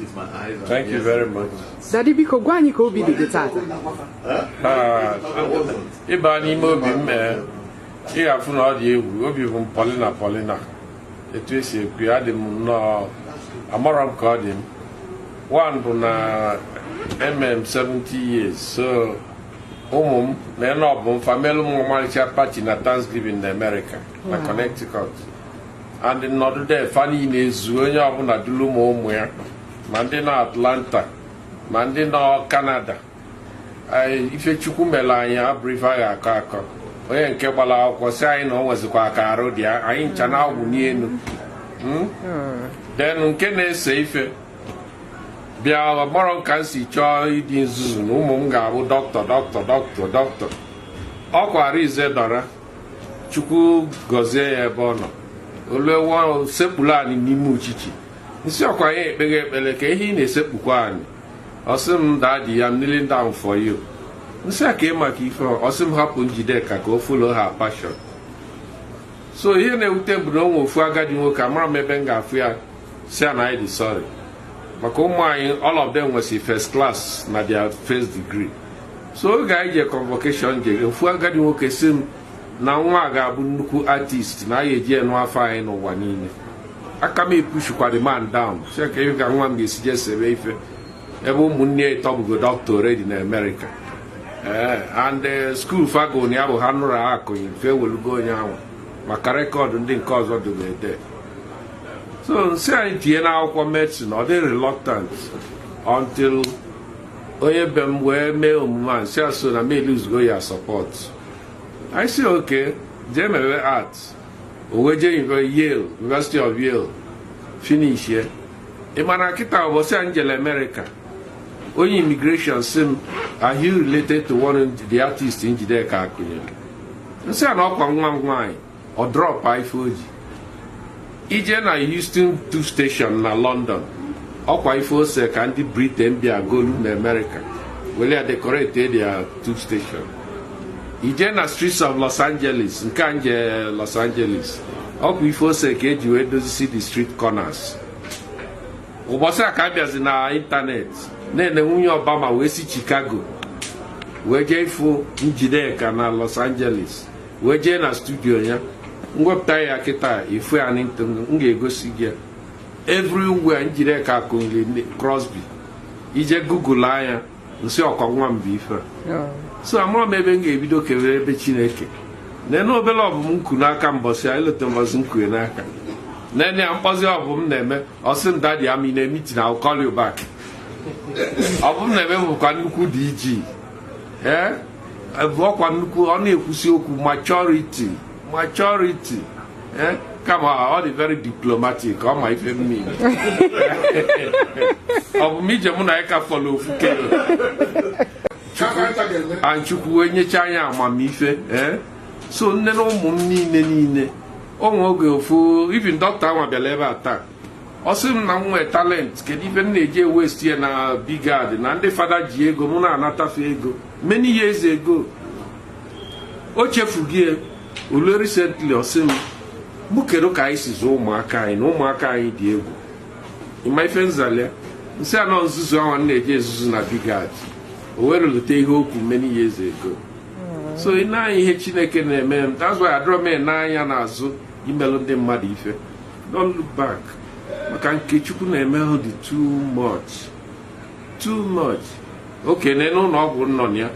with my eyes. Thank you very much. Daddy biko gwani ko obi dị tata. Ịba n'ime obi m ị ga-afụ na ọ dị egwu obi bụ Paulina etu esi ekwu ya dị m nnọọ amara m ka ọ dị m one bụ na mm 70 years so ụmụ m na ene ọ bụ m family m ọmarịcha party na Thanksgiving na America na Connecticut and nọdụ de fa niile ezu onye ọbụla dulu ma ụmụ ya ma ndị nọ Atlanta ma ndị nọ Canada Ifechukwu mere anyị abụrụ ife a ga-akọ akọ onye nke gbara akwụkwọ si anyị na o nwezikwa aka arụ dị anyị ncha na agwụ n'elu den nke na-ese ife bịa gbọrọ ka m si chọọ ịdị nzuzu na ụmụ m ga-abụ dọkịta ọ kwara ize dọra Chukwu gọzie ya ebe ọ nọ olewo sekpuru anyị n'ime uchichi nsị ọkwa ya ekpeghe ekpere ka ihe ị na-esekpukwa anyị ọsị m daddy I'm kneeling down for you nsị a ka ị maka ife ọsị m hapụ Njideka ka o follow her passion so ihe na-ewute bụ na onwe ofu agadi nwoke amara m ebe m ga-afụ ya si a na anyị dị sorry maka ụmụ anyị all of them nwesi first class na their first degree so oge anyị je convocation je ofu agadi nwoke si m na nwa a ga-abụ nnukwu artist na anyị eji enu afọ anyị n'ụwa niile aka m epushikwa the man down si ka ihe ka nwa m ga-esi je sebe ife ebe ụmụnne ya ịtọbụgo doctor already na America and school fago na ya bụ ha nụrụ akụnye mfe welugo onye ahụ maka rekọdụ ndị nke ọzọ dobede so nsị anyị tinye n'akwụkwọ medicine ọ dị reluctant until onye be m wee mee omume a nsị aso na me lose ya support I say okay jee mewe art o wee jee Yale University of Yale finish ye ị mana kịta ụbọchị Angela America onye immigration sim are you related to one of the artists Njideka akụnyere nsị a na ọkwa nwa m nwaanyị ọ drop ife oji ije na Houston 2 station na London ọkwa ife ose ka ndị Britain bịa golu na America wele ya decorate their 2 station ije na streets of Los Angeles nke a nje Los Angeles ọkwa ife ose ka eji wee dozisi the street corners ụbọchị a ka abịazi na ịntanet na-ene nwunye Obama wee si Chicago wee jee ifo Njideka na Los Angeles wee jee na studio ya mwepụta ya kịta ifu ya n'intanet m ga-egosi gị everywhere Njideka akụnyere Crosby ije Google anya nsị ọkwa nwa m bụ ife so amụrụ m ebe m ga-ebido kewere ebe Chineke nene obele ọbụm nku n'aka mbọsị a eleta mbọsị nkue n'aka nene ya mkpọzi ọbụm na-eme ọsị m daddy I'm in a meeting I'll call you back ọbụm na-eme bụkwa nnukwu DG ọkwa nnukwu ọ na-ekwusi okwu maturity kama ọ dị very diplomatic ọ ma ife mmiri ọbụm ije mụ na ya ka fọlọ ofu kelo Chukwu wee nyecha anyị amamife so nne na ụmụ m niile onwe oge ofu even dọkịta nwa bịara ebe a taa ọ sị m na m nwee talent kedu ife m na-eji ewesti ya na bigad na ndị fada ji ego mụ na-anatafe ego many years ago o chefughị ule recently ọ sị m mụ kedu ka anyị si zụọ ụmụaka anyị na ụmụaka anyị dị egwu ịma ife nzale nsị anọ nzuzu ahụ na-eji ezuzu na bigad o were lute ihe okwu many years ago so ị na-anya ihe Chineke na-eme m that's why adọrọ m n'anya n'azụ imelụ ndị mmadụ ife don't look back maka nke Chukwu na-eme ahụ dị too much oke na n'ụlọ ọgwụ nọ ya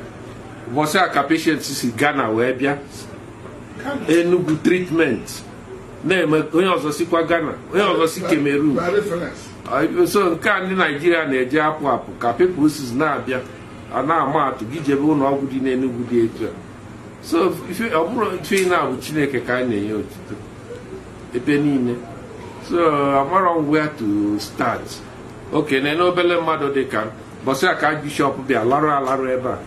ụbọchị a ka patient si Ghana wee bịa Enugu treatment na-eme onye ọzọ sikwa Ghana onye ọzọ si Cameroon so nke a ndị Naijiria na-eje apụ ka peoples na-abịa a na-ama atụ gị jebe ụlọ ọgwụ dị n'Enugu dị etu a so ọ bụrụ ife na-abụ Chineke ka a na-enye otuto ebe niile so amarọ where to start oke na obele mmadụ dị ka bọsị a ka bishọp bịa larụ ebe a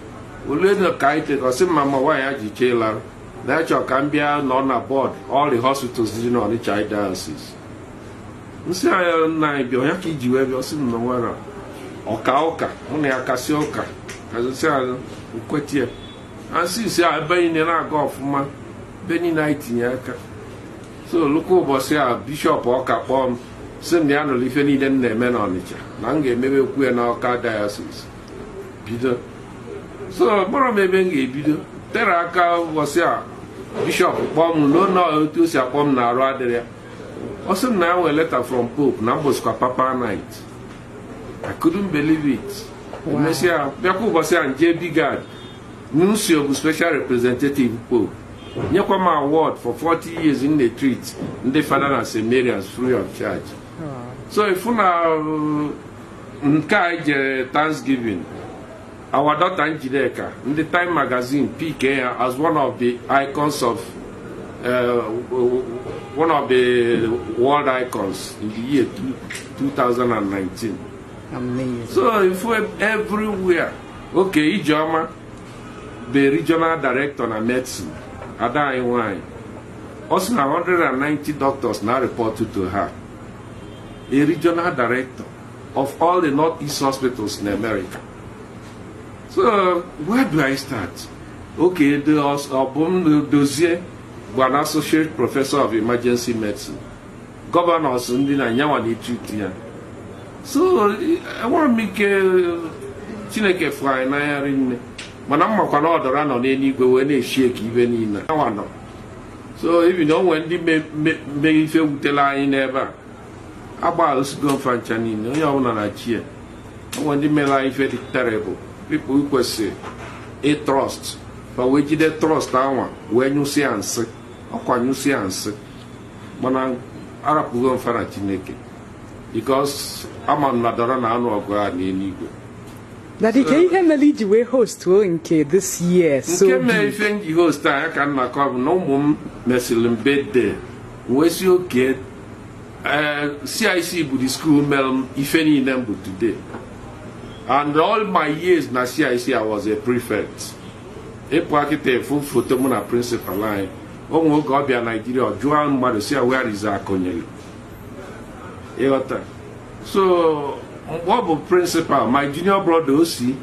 ole ka anyị tekọsị mma nwaanyị ji chee larụ na achọ ka m bịa nọ na bọọdụ all the hospitals dị n'Ọnịcha diocese nsị anya nna anyị bịa onye ka iji wee bịa ọsị m na nwere ụka mụ na ya kasị ụka kazịsị anyị nkweti ya asị isi a ebe niile na-aga ọfụma ebe niile anyị tinye aka so lụkwa ụbọchị a bishọp ọka kpọọ m sị m na ya nụrụ ife niile m na-eme n'Ọnịcha na m ga-emebe okwu ya n'Awka Diocese bido. So mụrụ m ebe m ga-ebido tere aka ụbọchị a bishọp kpọọ m n'ụlọ otu o si akpọ m na arụ adịrị ya. Ọ sị m na ya nwere letter from Pope na mbọsikwa Papa Night. I couldn't believe it. Mesịa bịakwa ụbọchị a nje Bigad Nuncio bụ special representative Pope nyekwa m award for 40 years in the treat ndị Fada na St. Marians free of charge. So ifu na nke a jere Thanksgiving, our daughter Njideka ndị Time magazine pick ya as one of the icons of one of the world icons in the year 2019. Amazing. So if we everywhere, okay, Ijoma, the regional director na medicine, Ada Iwai, also 190 doctors now reported to her. A regional director of all the Northeast hospitals in America. So where do I start? Okay, the Obum Dozier was an associate professor of emergency medicine. Governor Sundi na Nyawani treat. So I want to make Chineke fly na ya rinne. Mana mmakwa na ọdọrọ nọ n'eluigwe wee na-eshake ibe niile. So even though when ndị mee ife wutela anyị n'ebe a, agba osigo mfa ncha niile, onye ọbụla na chi ya. When ndị mere anyị ife dị terrible, people kwesịrị trust. But we jide trust anwa wee nyụsịa nsị. Ọkwa nyụsịa nsị. Mana arapụgo mfa na Chineke. Because I'm not going That you can only host this year. So you host I can come no mum messeling bed there. Where's your kid? CIC Buddhist school mel if any number today. And all my years na CIC I was a prefect. A pocket full photo principal line. Oh God be a Nigeria or Joan Madosia, where is our conyel? So, what was principal? My junior brother Osi,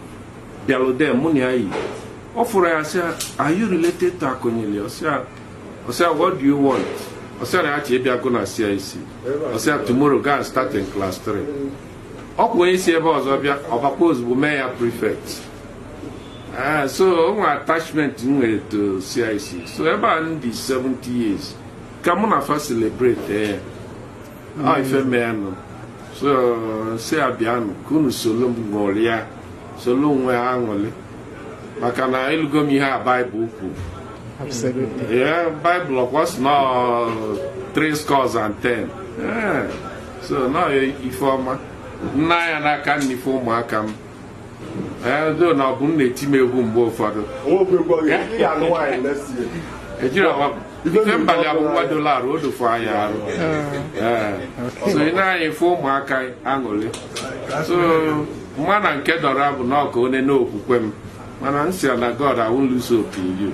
Bialode Muniai. Offer I said, are you related to Akonyele? I said, what do you want? I said, actually, be going to CIC. I said, tomorrow, go and start in class 3. Up when you say about Obapos, Bumea prefect. So, my attachment to CIC. So, about these 70 years, come on, first celebrate there. I feel man. So, say Abiano, Kunu Solom Moria, Solom where angole. Makana Ilgomi ha Bible. Absolutely. Yeah, Bible was now 3 scores and 10. Yeah. So now you form nine I can inform my cam. I don't know Bunde Time Bumbo for the Ifembali $1 road fire. So ina inform Makai Angole. So man and Kedora will not go no kwem. Man and say na God I won't lose hope in you.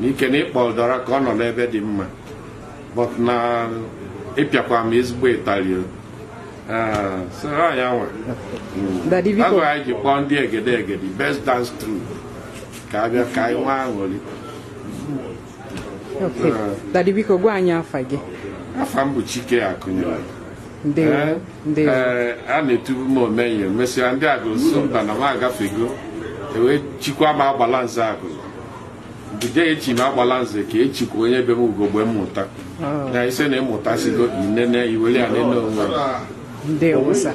Me can eat Baldora con on every dim. But na Epiaquam is way Italian. So I am. That's why you found the best dance through. Kabia Kaiwan. Okay. That if you go anya fage. Afambu chike akunyo. Nde. Ane tubu mo menyo. Mesi ande ago sumba na maga figo. Ewe chikwa ma balance ago. Bije echi ma balance ke echi ko onye be mu gogbo muta. Na ise na muta sigo inene iwele ane no. Nde osa.